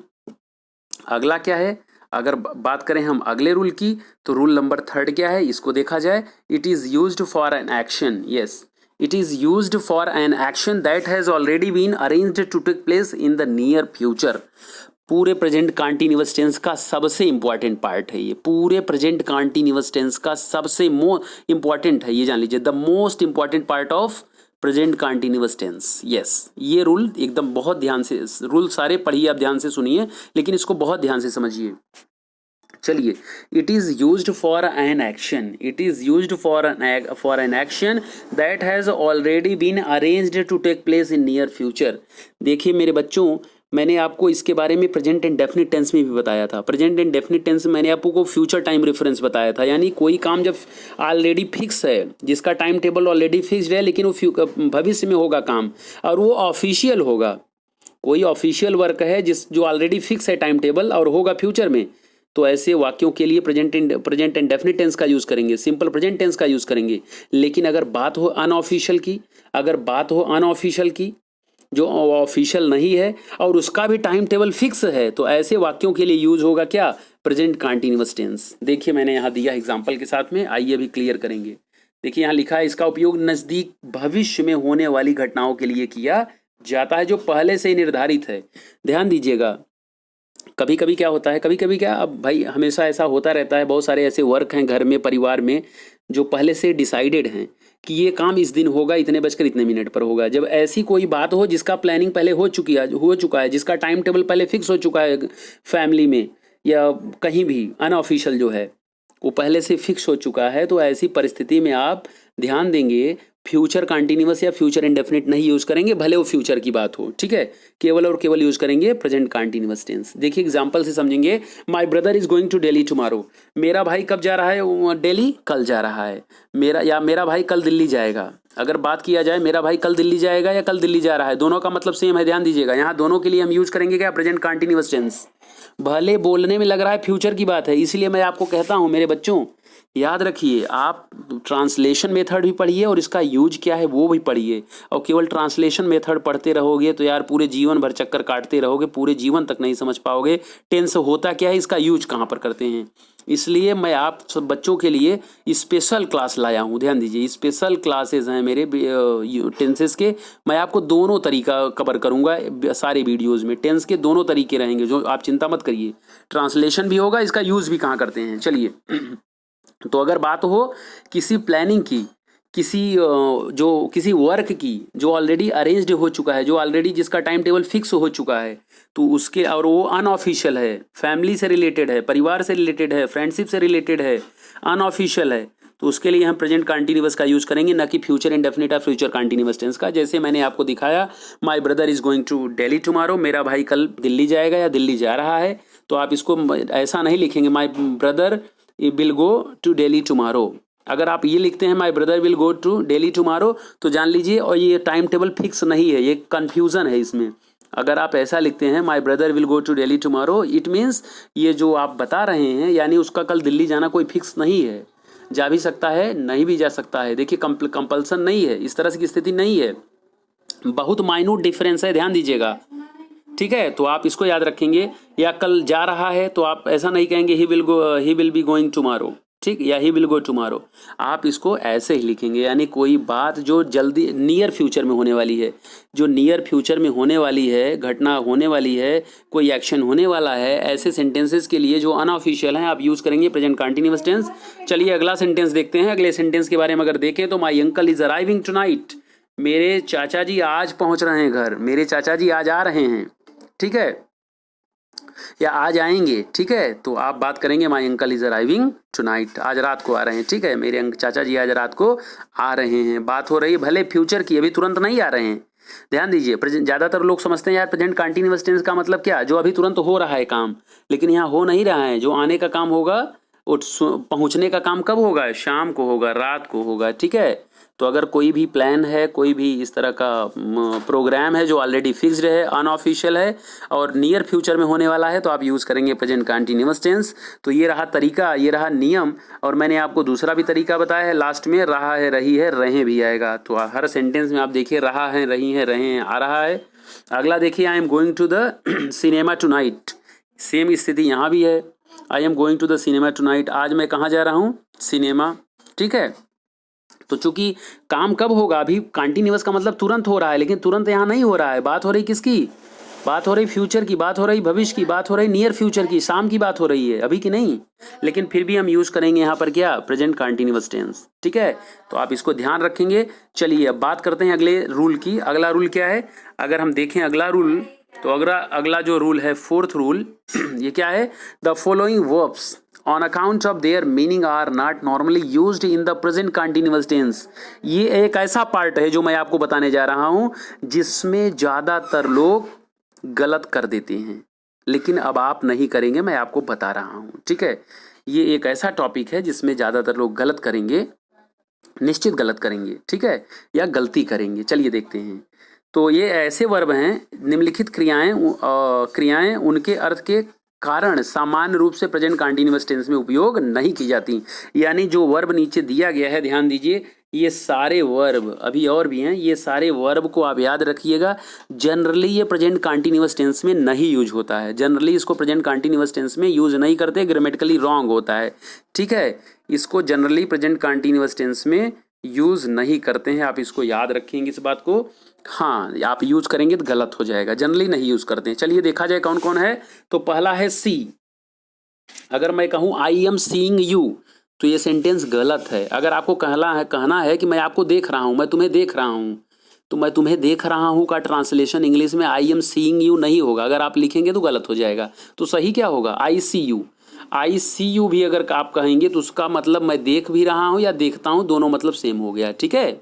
अगला क्या है, अगर बात करें हम अगले रूल की, तो रूल नंबर 3 क्या है, इसको देखा जाए। It is used for an action. Yes, it is used for an action that has already been arranged to take place in the near future. पूरे प्रेजेंट कंटिन्यूअस टेंस का सबसे इंपॉर्टेंट पार्ट है ये, पूरे प्रेजेंट कंटिन्यूअस टेंस का सबसे important है ये, जान लीजिए, the most important part of present continuous tense. Yes, ये रूल एकदम बहुत ध्यान से, रूल सारे पढ़िए, आप ध्यान से सुनिए, लेकिन इसको बहुत ध्यान से समझिए। चलिए, it is used for an action, it is used for an action that has already been arranged to take place in near future. देखिए मेरे बच्चों, मैंने आपको इसके बारे में प्रेजेंट एंड डेफिनिट टेंस में भी बताया था। प्रेजेंट एंड डेफिनिट टेंस में मैंने आपको फ्यूचर टाइम रेफरेंस बताया था, यानी कोई काम जब ऑलरेडी फिक्स है, जिसका टाइम टेबल ऑलरेडी फिक्स्ड है, लेकिन वो भविष्य में होगा काम और वो ऑफिशियल होगा, कोई ऑफिशियल वर्क है जो ऑलरेडी फिक्स है टाइम टेबल और होगा फ्यूचर में, तो ऐसे वाक्यों के लिए प्रेजेंट एंड डेफिनिट टेंस का यूज करेंगे, सिंपल प्रेजेंट टेंस का यूज करेंगे। लेकिन अगर बात हो अनऑफिशियल की, अगर बात हो अनऑफिशियल की जो ऑफिशियल नहीं है और उसका भी टाइम टेबल फिक्स है, तो ऐसे वाक्यों के लिए यूज होगा क्या, प्रेजेंट कंटीन्यूअस टेंस। देखिए मैंने यहाँ दिया एग्जांपल के साथ में, आइए अभी क्लियर करेंगे। देखिए यहाँ लिखा है, इसका उपयोग नजदीक भविष्य में होने वाली घटनाओं के लिए किया जाता है जो पहले से ही निर्धारित है। ध्यान दीजिएगा, कभी कभी क्या होता है, कभी कभी क्या, अब भाई हमेशा ऐसा होता रहता है, बहुत सारे ऐसे वर्क हैं घर में, परिवार में, जो पहले से डिसाइडेड हैं कि ये काम इस दिन होगा, इतने बजकर इतने मिनट पर होगा। जब ऐसी कोई बात हो जिसका प्लानिंग पहले हो चुका है, जिसका टाइम टेबल पहले फिक्स हो चुका है, फैमिली में या कहीं भी अनऑफिशियल जो है वो पहले से फिक्स हो चुका है, तो ऐसी परिस्थिति में आप ध्यान देंगे फ्यूचर कंटिन्यूअस या फ्यूचर इंडेफिनिट नहीं यूज करेंगे, भले वो फ्यूचर की बात हो, ठीक है, केवल और केवल यूज करेंगे प्रेजेंट कंटिन्यूअस टेंस। देखिए एग्जांपल से समझेंगे, my brother is going to Delhi tomorrow. मेरा भाई कब जा रहा है दिल्ली, कल जा रहा है। मेरा भाई कल दिल्ली जाएगा। अगर बात किया जाए मेरा भाई कल दिल्ली जाएगा या कल दिल्ली जा रहा है, दोनों का मतलब सेम है, ध्यान दीजिएगा। यहाँ दोनों के लिए हम यूज करेंगे क्या, प्रेजेंट कंटिन्यूअस टेंस। भले बोलने में लग रहा है फ्यूचर की बात है, इसलिए मैं आपको कहता हूं मेरे बच्चों, याद रखिए, आप ट्रांसलेशन मेथड भी पढ़िए और इसका यूज क्या है वो भी पढ़िए। और केवल ट्रांसलेशन मेथड पढ़ते रहोगे तो यार पूरे जीवन भर चक्कर काटते रहोगे, पूरे जीवन तक नहीं समझ पाओगे टेंस होता क्या है, इसका यूज कहाँ पर करते हैं। इसलिए मैं आप सब बच्चों के लिए स्पेशल क्लास लाया हूँ। ध्यान दीजिए, स्पेशल क्लासेस हैं मेरे टेंसेस के। मैं आपको दोनों तरीका कवर करूँगा सारे वीडियोज़ में। टेंस के दोनों तरीके रहेंगे, जो आप चिंता मत करिए। ट्रांसलेशन भी होगा, इसका यूज़ भी कहाँ करते हैं। चलिए तो अगर बात हो किसी प्लानिंग की, किसी वर्क की जो ऑलरेडी अरेंज्ड हो चुका है, जो ऑलरेडी जिसका टाइम टेबल फिक्स हो चुका है, तो उसके, और वो अनऑफिशियल है, फैमिली से रिलेटेड है, परिवार से रिलेटेड है, फ्रेंडशिप से रिलेटेड है, अनऑफिशियल है, तो उसके लिए हम प्रेजेंट कंटिन्यूअस का यूज करेंगे, ना कि फ्यूचर इंडेफिनिट या फ्यूचर कंटिन्यूअस टेंस का। जैसे मैंने आपको दिखाया, my brother is going to Delhi tomorrow, मेरा भाई कल दिल्ली जाएगा या दिल्ली जा रहा है, तो आप इसको ऐसा नहीं लिखेंगे my brother will go to Delhi tomorrow. अगर आप ये लिखते हैं my brother will go to Delhi tomorrow, तो जान लीजिए और ये टाइम टेबल फिक्स नहीं है, ये कन्फ्यूजन है इसमें। अगर आप ऐसा लिखते हैं my brother will go to Delhi tomorrow, it means ये जो आप बता रहे हैं, यानी उसका कल दिल्ली जाना कोई फिक्स नहीं है, जा भी सकता है, नहीं भी जा सकता है। देखिए कंपल्सन नहीं है, इस तरह की स्थिति नहीं है, बहुत माइन्यूट डिफरेंस है, ध्यान दीजिएगा, ठीक है। तो आप इसको याद रखेंगे। या कल जा रहा है तो आप ऐसा नहीं कहेंगे he will be going tomorrow, ठीक, या ही विल गो टुमारो, आप इसको ऐसे ही लिखेंगे। यानी कोई बात जो जल्दी नियर फ्यूचर में होने वाली है, जो नियर फ्यूचर में होने वाली है, घटना होने वाली है, कोई एक्शन होने वाला है, ऐसे सेंटेंसेस के लिए जो अनऑफिशियल हैं आप यूज करेंगे प्रेजेंट कंटिन्यूअस टेंस। चलिए अगला सेंटेंस देखते हैं। अगले सेंटेंस के बारे में अगर देखें तो my uncle is arriving tonight, मेरे चाचा जी आज पहुंच रहे हैं घर, मेरे चाचा जी आज आ रहे हैं, ठीक है, या आज आएंगे, ठीक है। तो आप बात करेंगे my uncle is arriving tonight, आज रात को आ रहे हैं, ठीक है, मेरे चाचा जी आज रात को आ रहे हैं। बात हो रही है भले फ्यूचर की, अभी तुरंत नहीं आ रहे हैं। ध्यान दीजिए, ज्यादातर लोग समझते हैं यार प्रेजेंट कंटिन्यूअस टेंस का मतलब क्या, जो अभी तुरंत हो रहा है काम, लेकिन यहाँ हो नहीं रहा है। जो आने का काम होगा, पहुंचने का काम कब होगा, शाम को होगा, रात को होगा, ठीक है। तो अगर कोई भी प्लान है, कोई भी इस तरह का प्रोग्राम है जो ऑलरेडी फिक्स्ड है, अनऑफिशियल है और नियर फ्यूचर में होने वाला है, तो आप यूज़ करेंगे प्रेजेंट कंटिन्यूअस टेंस। तो ये रहा तरीका, ये रहा नियम। और मैंने आपको दूसरा भी तरीका बताया है, लास्ट में रहा है, रही है, रहे भी आएगा। तो हर सेंटेंस में आप देखिए रहा है, रही है, रहे हैं, आ रहा है। अगला देखिए, I am going to the cinema tonight, same स्थिति यहाँ भी है, I am going to the cinema tonight, आज मैं कहाँ जा रहा हूँ, सिनेमा, ठीक है। तो चूंकि काम कब होगा, अभी कंटिन्यूअस का मतलब तुरंत हो रहा है, लेकिन तुरंत यहाँ नहीं हो रहा है। बात हो रही किसकी, बात हो रही फ्यूचर की, बात हो रही भविष्य की, बात हो रही नियर फ्यूचर की, शाम की बात हो रही है, अभी की नहीं। लेकिन फिर भी हम यूज करेंगे यहाँ पर क्या, प्रेजेंट कंटिन्यूअस टेंस। ठीक है, तो आप इसको ध्यान रखेंगे। चलिए अब बात करते हैं अगले रूल की। अगला रूल क्या है, अगर हम देखें अगला रूल, तो अगला जो रूल है, फोर्थ रूल, ये क्या है, the following verbs on account of their meaning are not normally used in the present continuous tense। ये एक ऐसा पार्ट है जो मैं आपको बताने जा रहा हूं जिसमें ज्यादातर लोग गलत कर देते हैं, लेकिन अब आप नहीं करेंगे, मैं आपको बता रहा हूं। ठीक है, ये एक ऐसा टॉपिक है जिसमें ज्यादातर लोग गलत करेंगे, निश्चित गलत करेंगे। ठीक है, या गलती करेंगे। चलिए देखते हैं। तो ये ऐसे वर्ब हैं, निम्नलिखित क्रियाएं उनके अर्थ के कारण सामान्य रूप से प्रेजेंट कंटीन्यूअस टेंस में उपयोग नहीं की जाती। यानी जो वर्ब नीचे दिया गया है, ध्यान दीजिए, ये सारे वर्ब, अभी और भी हैं, ये सारे वर्ब को आप याद रखिएगा। जनरली ये प्रेजेंट कंटीन्यूअस टेंस में नहीं यूज होता है, जनरली इसको प्रेजेंट कंटीन्यूअस टेंस में यूज नहीं करते, ग्रामेटिकली रॉन्ग होता है। ठीक है, इसको जनरली प्रेजेंट कंटीन्यूअस टेंस में यूज नहीं करते हैं, आप इसको याद रखेंगे इस बात को। हाँ, आप यूज करेंगे तो गलत हो जाएगा, जनरली नहीं यूज करते हैं। चलिए देखा जाए कौन कौन है। तो पहला है सी। अगर मैं कहूं आई एम सीइंग यू, तो ये सेंटेंस गलत है। अगर आपको कहना है कि मैं आपको देख रहा हूं, मैं तुम्हें देख रहा हूं, तो मैं तुम्हें देख रहा हूं का ट्रांसलेशन इंग्लिश में आई एम सीइंग यू नहीं होगा। अगर आप लिखेंगे तो गलत हो जाएगा। तो सही क्या होगा, आई सी यू। आई सी यू भी अगर आप कहेंगे तो उसका मतलब मैं देख भी रहा हूं या देखता हूं, दोनों मतलब सेम हो गया। ठीक है,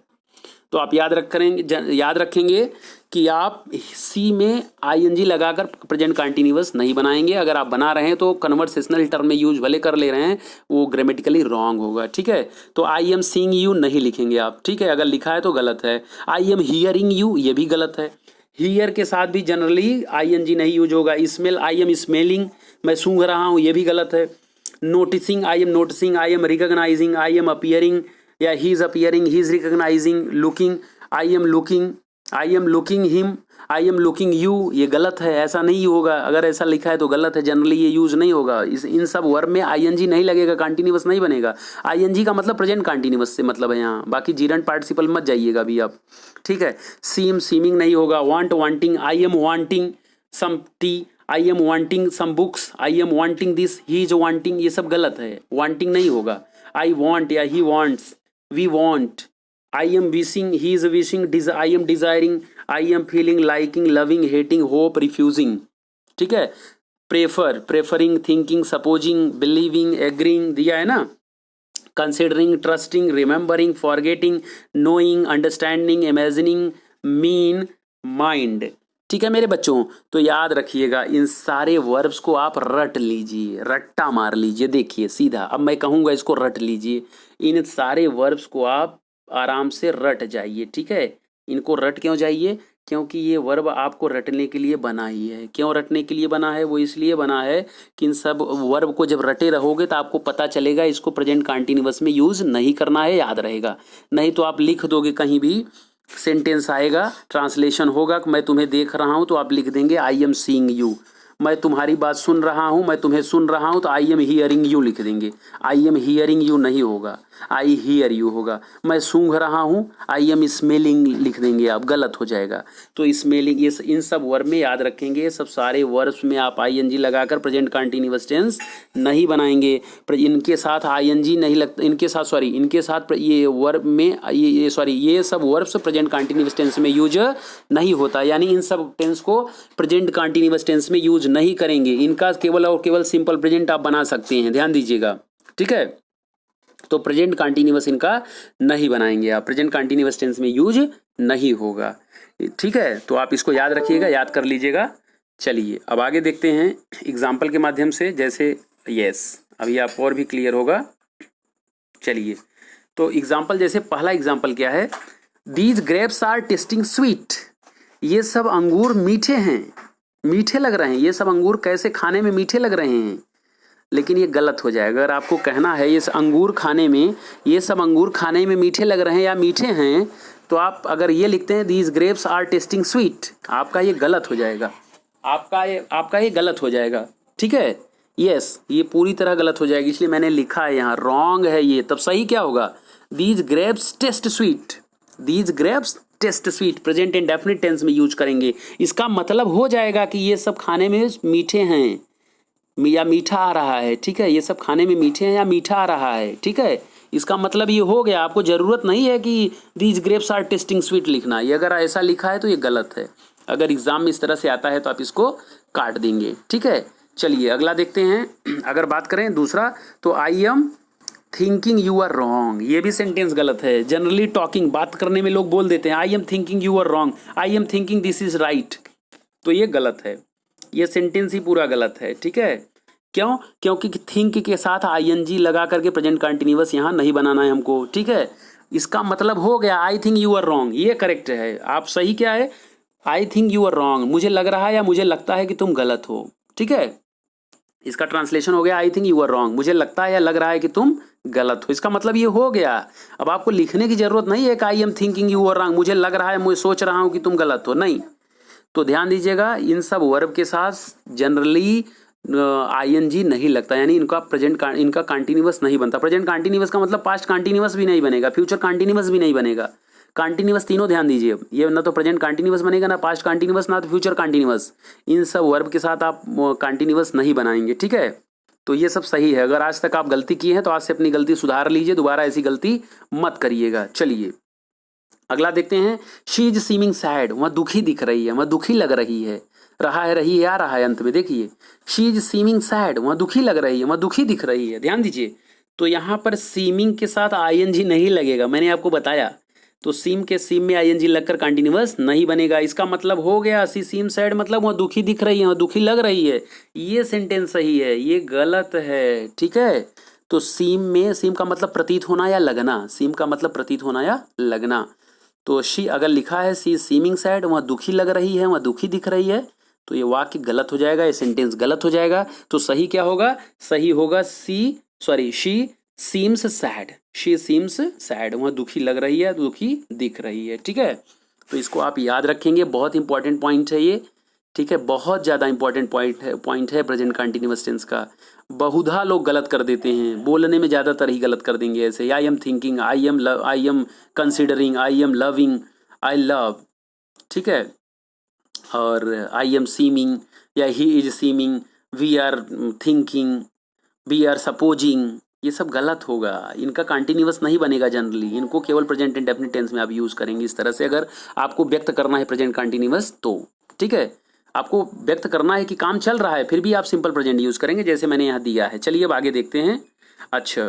तो आप याद रखेंगे कि आप सी में आईएनजी लगाकर प्रेजेंट कंटीन्यूअस नहीं बनाएंगे। अगर आप बना रहे हैं तो कन्वर्सेशनल टर्म में यूज भले कर ले रहे हैं, वो ग्रामेटिकली रॉन्ग होगा। ठीक है, तो आई एम सीइंग यू नहीं लिखेंगे आप। ठीक है, अगर लिखा है तो गलत है। आई एम हियरिंग यू, ये भी गलत है। हियर के साथ भी जनरली आईएनजी नहीं यूज होगा। स्मेल, आई एम स्मेलिंग, मैं सूंघ रहा हूँ, ये भी गलत है। Noticing, I am noticing, I am recognising, I am appearing, या he is appearing, he is recognising. Looking, I am looking, I am looking him, I am looking you, ये गलत है, ऐसा नहीं होगा। अगर ऐसा लिखा है तो गलत है, जनरली ये यूज नहीं होगा। इन सब वर्ब में आईएनजी नहीं लगेगा, कंटिन्यूअस नहीं बनेगा। आईएनजी का मतलब प्रेजेंट कंटिन्यूअस से मतलब है यहाँ, बाकी जीरंट पार्टिसिपल मत जाइएगा अभी आप। ठीक है, सीम सीमिंग नहीं होगा। Want wanting, I am wanting some tea, I am wanting some books, I am wanting this, he is wanting, ये सब गलत है, वांटिंग नहीं होगा। आई वांट या he wants, we want, I am wishing, he is wishing, I am desiring, I am feeling, liking, loving, hating, hope, refusing. ठीक है, prefer, preferring, thinking, supposing, believing, agreeing दिया है ना। Considering, trusting, remembering, forgetting, knowing, understanding, imagining, mean, mind. ठीक है मेरे बच्चों, तो याद रखिएगा इन सारे वर्ब्स को आप रट लीजिए, रट्टा मार लीजिए। देखिए सीधा, अब मैं कहूँगा इसको रट लीजिए। इन सारे वर्ब्स को आप आराम से रट जाइए। ठीक है, इनको रट क्यों जाइए, क्योंकि ये वर्ब आपको रटने के लिए बना ही है। क्यों रटने के लिए बना है, वो इसलिए बना है कि इन सब वर्ब को जब रटे रहोगे तो आपको पता चलेगा इसको प्रेजेंट कंटीन्यूअस में यूज नहीं करना है, याद रहेगा। नहीं तो आप लिख दोगे, कहीं भी सेंटेंस आएगा, ट्रांसलेशन होगा कि मैं तुम्हें देख रहा हूं, तो आप लिख देंगे आई एम सीइंग यू। मैं तुम्हारी बात सुन रहा हूं, मैं तुम्हें सुन रहा हूं, तो आई एम हियरिंग यू लिख देंगे। आई एम हियरिंग यू नहीं होगा, आई हियर यू होगा। मैं सूंघ रहा हूं, आई एम स्मेलिंग लिख देंगे आप, गलत हो जाएगा। तो स्मेलिंग, ये इन सब वर्ब में याद रखेंगे, सब सारे वर्ब्स में आप आईएनजी लगाकर प्रेजेंट कंटीन्यूअस टेंस नहीं बनाएंगे। इनके साथ आईएनजी नहीं लगता, इनके साथ ये वर्ब में ये सब वर्ब्स प्रेजेंट कंटीन्यूअस टेंस में यूज नहीं होता। यानी इन सब टेंस को प्रेजेंट कंटीन्यूअस टेंस में यूज नहीं करेंगे। इनका केवल और केवल सिंपल प्रेजेंट आप बना सकते हैं, ध्यान दीजिएगा। ठीक है, तो प्रेजेंट कंटीन्यूअस इनका नहीं बनाएंगे आप, प्रेजेंट कंटीन्यूअस टेंस में यूज नहीं होगा। ठीक है, तो आप इसको याद रखिएगा, याद कर लीजिएगा। चलिए अब आगे देखते हैं एग्जाम्पल के माध्यम से, जैसे यस, अभी आप और भी क्लियर होगा। चलिए, तो एग्जाम्पल, जैसे पहला एग्जाम्पल क्या है, these grapes are tasting sweet, ये सब अंगूर मीठे हैं, मीठे लग रहे हैं। ये सब अंगूर कैसे खाने में मीठे लग रहे हैं, लेकिन ये गलत हो जाएगा। अगर आपको कहना है ये सब अंगूर खाने में मीठे लग रहे हैं या मीठे हैं, तो आप अगर ये लिखते हैं these grapes are tasting sweet, आपका ये गलत हो जाएगा, आपका ये गलत हो जाएगा। ठीक है, यस, ये पूरी तरह गलत हो जाएगी, इसलिए मैंने लिखा है यहाँ रॉन्ग है ये। तब सही क्या होगा? These grapes taste sweet, these grapes taste sweet present indefinite tense में यूज करेंगे। इसका मतलब हो जाएगा कि ये सब खाने में मीठे हैं या मीठा आ रहा है, ठीक है, ये सब खाने में मीठे हैं या मीठा आ रहा है, ठीक है। इसका मतलब ये हो गया। आपको ज़रूरत नहीं है कि these grapes are tasting sweet लिखना, ये अगर ऐसा लिखा है तो ये गलत है। अगर एग्जाम में इस तरह से आता है तो आप इसको काट देंगे, ठीक है। चलिए अगला देखते हैं। अगर बात करें दूसरा, तो I am thinking you are wrong, ये भी सेंटेंस गलत है। जनरली टॉकिंग, बात करने में लोग बोल देते हैं I am thinking you are wrong, I am thinking this is right, तो ये गलत है, ये सेंटेंस ही पूरा गलत है, ठीक है। क्यों? क्योंकि थिंक के साथ आईएनजी लगा करके प्रेजेंट कंटिन्यूअस यहाँ नहीं बनाना है हमको, ठीक है। इसका मतलब हो गया I think you are wrong, ये करेक्ट है। आप सही क्या है? I think you are wrong, मुझे लग रहा है या मुझे लगता है कि तुम गलत हो, ठीक है। इसका ट्रांसलेशन हो गया I think you are wrong, मुझे लगता है या लग रहा है कि तुम गलत हो। इसका मतलब ये हो गया। अब आपको लिखने की जरूरत नहीं है कि I am thinking you are wrong, मुझे लग रहा है, मुझे सोच रहा हूं कि तुम गलत हो, नहीं। तो ध्यान दीजिएगा, इन सब वर्ब के साथ जनरली आईएनजी नहीं लगता, यानी इनका कंटिन्यूअस नहीं बनता। प्रेजेंट कंटिन्यूअस का मतलब पास्ट कंटिन्यूअस भी नहीं बनेगा, फ्यूचर कंटिन्यूअस भी नहीं बनेगा। कंटिन्यूअस तीनों ध्यान दीजिए, ये ना तो प्रेजेंट कंटिन्यूअस बनेगा, ना पास्ट कंटिन्यूअस, ना तो फ्यूचर कंटिन्यूअस। इन सब वर्ब के साथ आप कंटिन्यूअस नहीं बनाएंगे, ठीक है। तो ये सब सही है। अगर आज तक आप गलती की है तो आज से अपनी गलती सुधार लीजिए, दोबारा ऐसी गलती मत करिएगा। चलिए अगला देखते हैं। शी इज सीमिंग सैड, वह दुखी दिख रही है, वह दुखी लग रही है, रहा है, रही है, आ रहा है अंत में, देखिए शी इज सीमिंग सैड, वह दुखी लग रही है, वह दुखी दिख रही है। ध्यान दीजिए, तो यहाँ पर सीमिंग के साथ आईएनजी नहीं लगेगा, मैंने आपको बताया। तो सीम के सीम में आईएनजी लगकर कंटिन्यूअस नहीं बनेगा। इसका मतलब हो गया सी सीम सैड, मतलब वह दुखी दिख रही है, वह दुखी लग रही है। ये सेंटेंस सही है, ये गलत है, ठीक है। तो सीम में, सीम का मतलब प्रतीत होना या लगना, सीम का मतलब प्रतीत होना या लगना। तो शी अगर लिखा है सी सीमिंग सैड, वह दुखी लग रही है, वह दुखी दिख रही है, तो ये वाक्य गलत हो जाएगा, ये सेंटेंस गलत हो जाएगा। तो सही क्या होगा? सही होगा she seems sad, she seems sad, वह दुखी लग रही है, दुखी दिख रही है, ठीक है। तो इसको आप याद रखेंगे, बहुत इंपॉर्टेंट पॉइंट है ये, ठीक है, बहुत ज़्यादा इंपॉर्टेंट पॉइंट है प्रेजेंट कंटिन्यूअस टेंस का। बहुधा लोग गलत कर देते हैं, बोलने में ज़्यादातर ही गलत कर देंगे ऐसे। I am thinking, I am considering, I am loving, I love, ठीक है, और आई एम सीमिंग या he is seeming, we are thinking, we are supposing, ये सब गलत होगा। इनका कंटिन्यूअस नहीं बनेगा जनरली, इनको केवल प्रेजेंट इंडेफिनिट टेंस में आप यूज़ करेंगे इस तरह से। अगर आपको व्यक्त करना है प्रेजेंट कंटिन्यूअस तो, ठीक है, आपको व्यक्त करना है कि काम चल रहा है, फिर भी आप सिंपल प्रेजेंट यूज़ करेंगे जैसे मैंने यहाँ दिया है। चलिए अब आगे देखते हैं। अच्छा,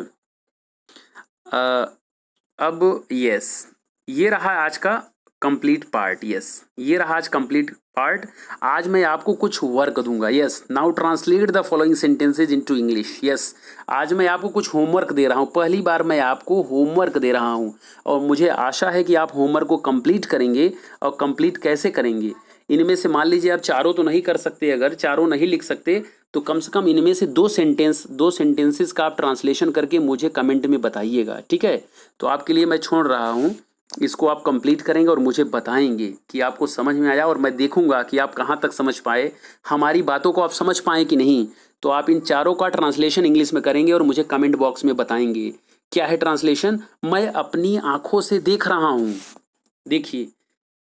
अब यस, ये रहा आज का कंप्लीट पार्ट। यस, ये रहा आज कंप्लीट पार्ट। आज मैं आपको कुछ वर्क दूंगा। Yes, now translate the following sentences into English. Yes, आज मैं आपको कुछ होमवर्क दे रहा हूँ, पहली बार मैं आपको होमवर्क दे रहा हूँ, और मुझे आशा है कि आप होमवर्क को कंप्लीट करेंगे। और कंप्लीट कैसे करेंगे? इनमें से मान लीजिए आप चारों तो नहीं कर सकते, अगर चारों नहीं लिख सकते तो कम से कम इनमें से दो सेंटेंसेस का आप ट्रांसलेशन करके मुझे कमेंट में बताइएगा, ठीक है। तो आपके लिए मैं छोड़ रहा हूँ, इसको आप कंप्लीट करेंगे और मुझे बताएंगे कि आपको समझ में आया, और मैं देखूंगा कि आप कहाँ तक समझ पाए, हमारी बातों को आप समझ पाए कि नहीं। तो आप इन चारों का ट्रांसलेशन इंग्लिश में करेंगे और मुझे कमेंट बॉक्स में बताएंगे। क्या है ट्रांसलेशन? मैं अपनी आंखों से देख रहा हूँ, देखिए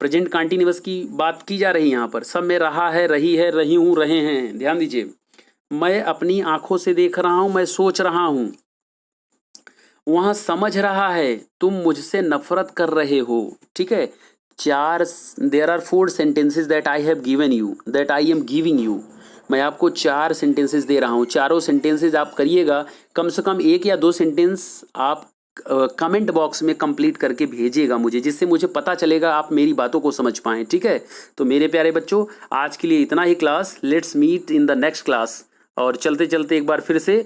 प्रेजेंट कंटिन्यूअस की बात की जा रही है यहाँ पर, सब में रहा है, रही है, रही हूँ, रहे हैं। ध्यान दीजिए, मैं अपनी आंखों से देख रहा हूँ, मैं सोच रहा हूँ, वहाँ समझ रहा है, तुम मुझसे नफरत कर रहे हो, ठीक है। There are 4 sentences that I have given you, that I am giving you. मैं आपको 4 सेंटेंसेज दे रहा हूँ, चारों सेंटेंसेज आप करिएगा। कम से कम 1 या 2 सेंटेंस आप कमेंट बॉक्स में कंप्लीट करके भेजिएगा मुझे, जिससे मुझे पता चलेगा आप मेरी बातों को समझ पाएँ, ठीक है। तो मेरे प्यारे बच्चों, आज के लिए इतना ही class. Let's meet in the next class. और चलते चलते एक बार फिर से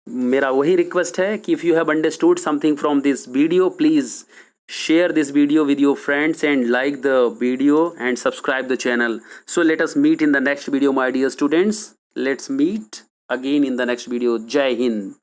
मेरा वही रिक्वेस्ट है कि if you have understood something from this video, please share this video with your friends and like the video and subscribe the channel. So let us meet in the next video, my dear students. Let's meet again in the next video. Jai Hind.